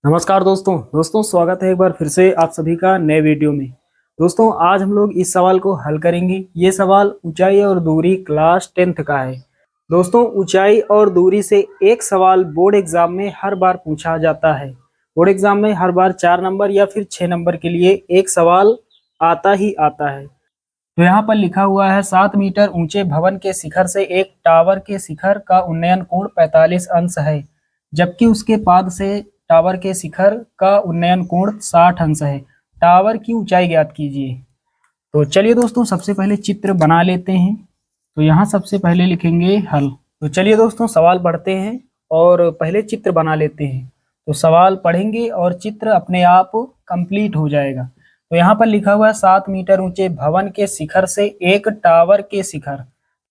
नमस्कार दोस्तों स्वागत है एक बार फिर से आप सभी का नए वीडियो में। दोस्तों आज हम लोग इस सवाल को हल करेंगे। ये सवाल ऊंचाई और दूरी क्लास 10th का है। दोस्तों ऊंचाई और दूरी से एक सवाल बोर्ड एग्जाम में हर बार पूछा जाता है। बोर्ड एग्जाम में हर बार 4 नंबर या फिर 6 नंबर के लिए एक सवाल आता ही आता है। तो यहाँ पर लिखा हुआ है 7 मीटर ऊंचे भवन के शिखर से एक टावर के शिखर का उन्नयन कोण 45 अंश है, जबकि उसके पाद से टावर के शिखर का उन्नयन कोण 60 अंश है। टावर की ऊंचाई ज्ञात कीजिए। तो चलिए दोस्तों सबसे पहले चित्र बना लेते हैं। तो यहाँ सबसे पहले लिखेंगे हल। तो चलिए दोस्तों सवाल पढ़ते हैं और पहले चित्र बना लेते हैं। तो सवाल पढ़ेंगे और चित्र अपने आप कंप्लीट हो जाएगा। तो यहाँ पर लिखा हुआ है 7 मीटर ऊंचे भवन के शिखर से एक टावर के शिखर।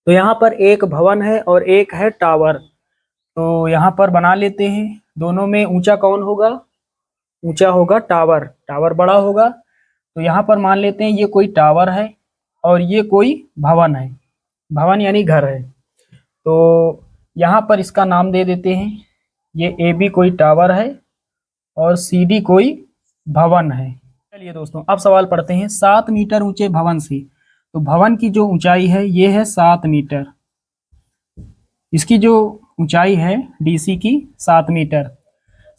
तो यहाँ पर एक भवन है और एक है टावर। तो यहाँ पर बना लेते हैं। दोनों में ऊंचा कौन होगा? ऊंचा होगा टावर। टावर बड़ा होगा। तो यहाँ पर मान लेते हैं ये कोई टावर है और ये कोई भवन है। भवन यानी घर है। तो यहाँ पर इसका नाम दे देते हैं। ये ए बी कोई टावर है और सी डी कोई भवन है। चलिए दोस्तों अब सवाल पढ़ते हैं। 7 मीटर ऊंचे भवन से, तो भवन की जो ऊंचाई है ये है 7 मीटर। इसकी जो ऊंचाई है डीसी की 7 मीटर।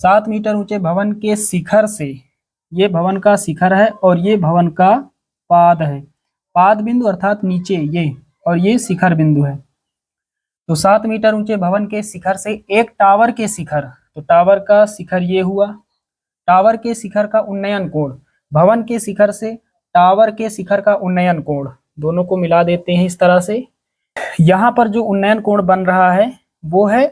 7 मीटर ऊंचे भवन के शिखर से, ये भवन का शिखर है और ये भवन का पाद है। पाद बिंदु अर्थात नीचे ये, और ये शिखर बिंदु है। तो 7 मीटर ऊंचे भवन के शिखर से एक टावर के शिखर, तो टावर का शिखर ये हुआ। टावर के शिखर का उन्नयन कोण, भवन के शिखर से टावर के शिखर का उन्नयन कोण, दोनों को मिला देते हैं इस तरह से। यहाँ पर जो उन्नयन कोण बन रहा है वो है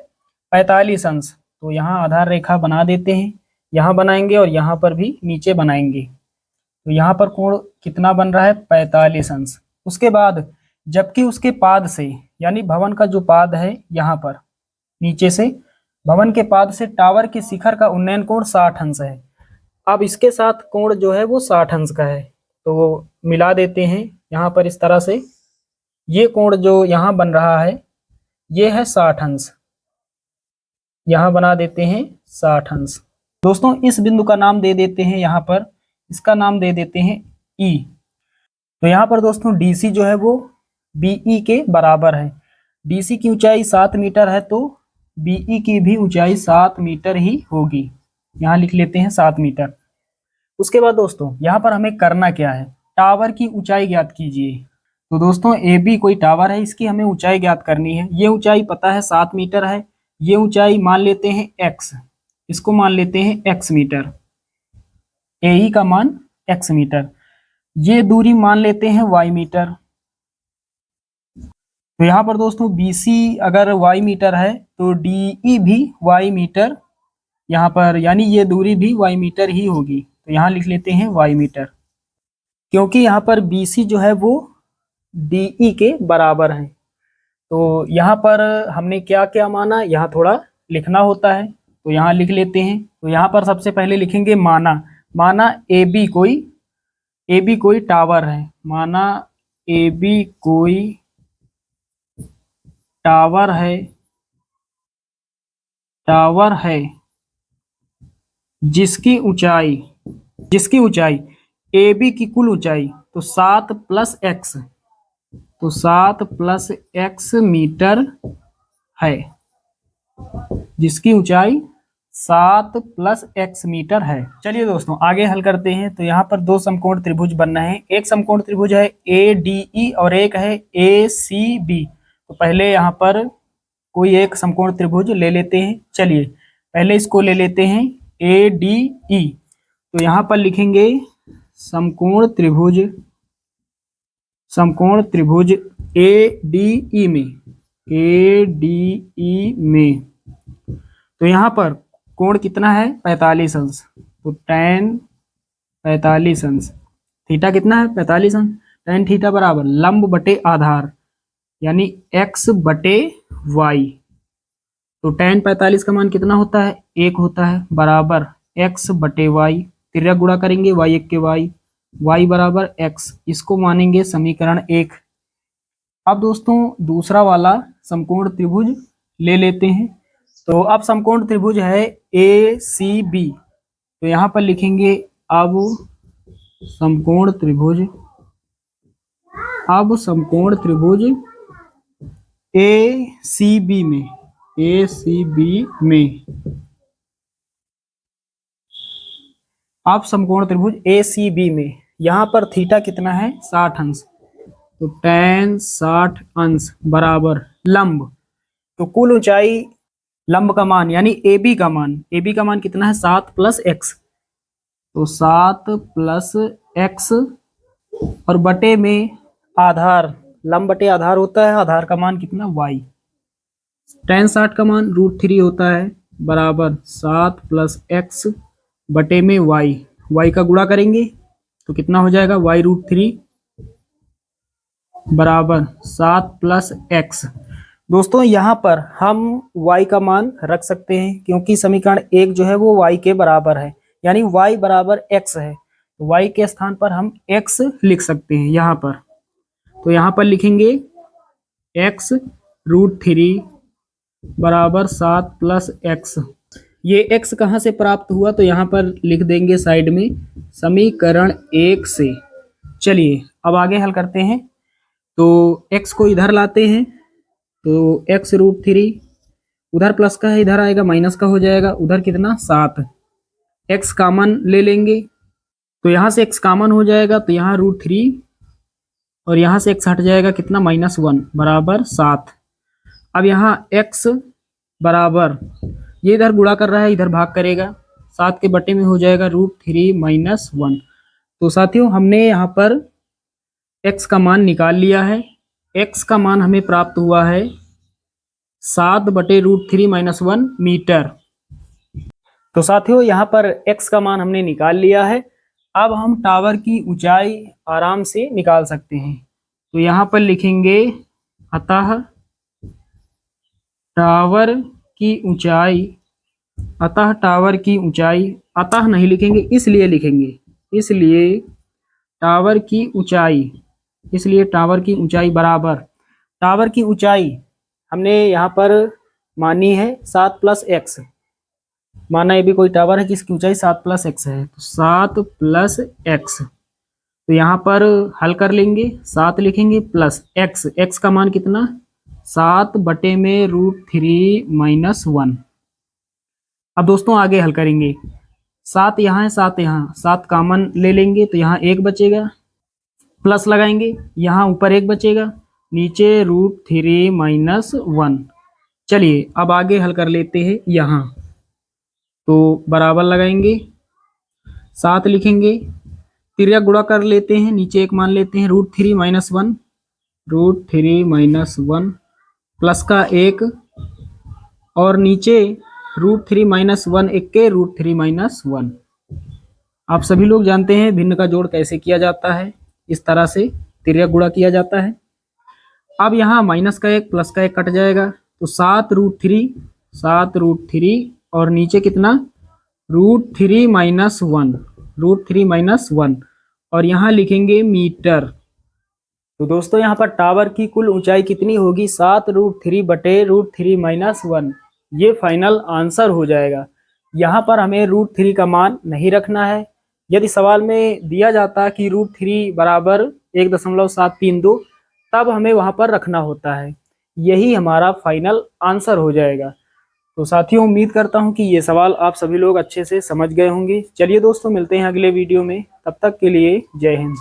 45 अंश। तो यहाँ आधार रेखा बना देते हैं। यहाँ बनाएंगे और यहाँ पर भी नीचे बनाएंगे। तो यहाँ पर कोण कितना बन रहा है? 45 अंश। उसके बाद जबकि उसके पाद से, यानी भवन का जो पाद है यहाँ पर नीचे से, भवन के पाद से टावर के शिखर का उन्नयन कोण 60 अंश है। अब इसके साथ कोण जो है वो 60 अंश का है। तो वो मिला देते हैं यहाँ पर इस तरह से। ये कोण जो यहाँ बन रहा है ये है 60 अंश। यहाँ बना देते हैं 60 अंश। दोस्तों इस बिंदु का नाम दे देते हैं, यहाँ पर इसका नाम दे देते हैं ई। तो यहाँ पर दोस्तों डीसी जो है वो बीई के बराबर है। डीसी की ऊंचाई 7 मीटर है तो बीई की भी ऊंचाई 7 मीटर ही होगी। यहाँ लिख लेते हैं 7 मीटर। उसके बाद दोस्तों यहाँ पर हमें करना क्या है? टावर की ऊंचाई ज्ञात कीजिए। तो दोस्तों ए बी कोई टावर है, इसकी हमें ऊंचाई ज्ञात करनी है। ये ऊंचाई पता है 7 मीटर है। ये ऊंचाई मान लेते हैं x, इसको मान लेते हैं x मीटर। ए का मान x मीटर। ये दूरी मान लेते हैं y मीटर। तो यहाँ पर दोस्तों BC अगर y मीटर है तो DE भी y मीटर यहाँ पर, यानी ये दूरी भी y मीटर ही होगी। तो यहाँ लिख लेते हैं y मीटर, क्योंकि यहाँ पर BC जो है वो DE के बराबर है। तो यहाँ पर हमने क्या क्या माना, यहाँ थोड़ा लिखना होता है। तो यहाँ लिख लेते हैं। तो यहाँ पर सबसे पहले लिखेंगे माना ए बी कोई टावर है। माना ए बी कोई टावर है जिसकी ऊंचाई ए बी की कुल ऊंचाई तो 7 प्लस एक्स, तो 7 प्लस एक्स मीटर है, जिसकी ऊंचाई 7 प्लस एक्स मीटर है। चलिए दोस्तों आगे हल करते हैं। तो यहाँ पर दो समकोण त्रिभुज बनना है। एक समकोण त्रिभुज है ए डी ई और एक है ए सी बी। तो पहले यहाँ पर कोई एक समकोण त्रिभुज ले लेते हैं। चलिए पहले इसको ले लेते हैं ए डी ई। तो यहाँ पर लिखेंगे समकोण त्रिभुज ए डी ई में, तो यहाँ पर कोण कितना है? 45 अंश। तो tan 45 अंश। थीटा कितना है? 45 अंश। tan थीटा बराबर लंब बटे आधार, यानी x बटे y। तो tan 45 का मान कितना होता है? 1 होता है, बराबर x बटे y। तिर्यक गुणा करेंगे y एक के y बराबर x। इसको मानेंगे समीकरण 1। अब दोस्तों दूसरा वाला समकोण त्रिभुज ले लेते हैं। तो अब समकोण त्रिभुज है ए सी बी। तो यहाँ पर लिखेंगे अब समकोण त्रिभुज, अब समकोण त्रिभुज ACB में, ACB में, अब समकोण त्रिभुज ACB में यहाँ पर थीटा कितना है 60 अंश, तो tan 60 अंश बराबर लंब। तो कुल ऊंचाई लंब का मान यानी AB का मान, AB का मान कितना है 7 + x, तो 7 + x और बटे में आधार, लंब बटे आधार होता है, आधार का मान कितना y, tan 60 का मान √3 होता है बराबर 7 + x बटे में y का गुणा करेंगे तो कितना हो जाएगा y√3 बराबर 7 + x। दोस्तों यहाँ पर हम y का मान रख सकते हैं क्योंकि समीकरण 1 जो है वो y के बराबर है, यानी y बराबर x है, y के स्थान पर हम x लिख सकते हैं यहाँ पर। तो यहाँ पर लिखेंगे x√3 बराबर 7 + x। ये x कहाँ से प्राप्त हुआ, तो यहाँ पर लिख देंगे साइड में समीकरण 1 से। चलिए अब आगे हल करते हैं। तो x को इधर लाते हैं, तो x√3 उधर प्लस का है, इधर आएगा माइनस का हो जाएगा, उधर कितना 7, x कॉमन ले लेंगे तो यहाँ से x कॉमन हो जाएगा, तो यहाँ √3 और यहाँ से x हट जाएगा कितना -1 बराबर 7। अब यहाँ x बराबर, ये इधर गुणा कर रहा है इधर भाग करेगा, 7 के बटे में हो जाएगा √3 - 1। तो साथियों हमने यहाँ पर x का मान निकाल लिया है, x का मान हमें प्राप्त हुआ है 7 बटे √3 - 1 मीटर। तो साथियों यहाँ पर x का मान हमने निकाल लिया है। अब हम टावर की ऊंचाई आराम से निकाल सकते हैं। तो यहाँ पर लिखेंगे अतः टावर की ऊंचाई, अतः टावर की ऊंचाई, अतः नहीं लिखेंगे इसलिए लिखेंगे, इसलिए टावर की ऊंचाई, इसलिए टावर की ऊंचाई बराबर, टावर की ऊंचाई हमने यहाँ पर मानी है 7 + x, माना ये भी कोई टावर है जिसकी ऊंचाई 7 + x है, तो 7 + x। तो यहाँ पर हल कर लेंगे, 7 लिखेंगे प्लस x का मान कितना 7 बटे में √3 - 1। अब दोस्तों आगे हल करेंगे, 7 यहाँ है 7 यहाँ, 7 कॉमन ले लेंगे तो यहाँ 1 बचेगा, प्लस लगाएंगे यहाँ ऊपर 1 बचेगा, नीचे √3 - 1। चलिए अब आगे हल कर लेते हैं यहाँ, तो बराबर लगाएंगे 7 लिखेंगे, तिर्यक गुणा कर लेते हैं, नीचे 1 मान लेते हैं, √3 - 1, √3 - 1 प्लस का 1 और नीचे √3 - 1 1 के √3 - 1। आप सभी लोग जानते हैं भिन्न का जोड़ कैसे किया जाता है, इस तरह से तिर्यक गुणा किया जाता है। अब यहाँ माइनस का 1 प्लस का 1 कट जाएगा, तो 7 √3 और नीचे कितना √3 - 1, √3 - 1 और यहाँ लिखेंगे मीटर। तो दोस्तों यहाँ पर टावर की कुल ऊंचाई कितनी होगी 7 √3 बटे √3 - 1, ये फाइनल आंसर हो जाएगा। यहाँ पर हमें √3 का मान नहीं रखना है। यदि सवाल में दिया जाता कि √3 बराबर 1.732 तब हमें वहाँ पर रखना होता है, यही हमारा फाइनल आंसर हो जाएगा। तो साथियों उम्मीद करता हूँ कि ये सवाल आप सभी लोग अच्छे से समझ गए होंगे। चलिए दोस्तों मिलते हैं अगले वीडियो में, तब तक के लिए जय हिंद।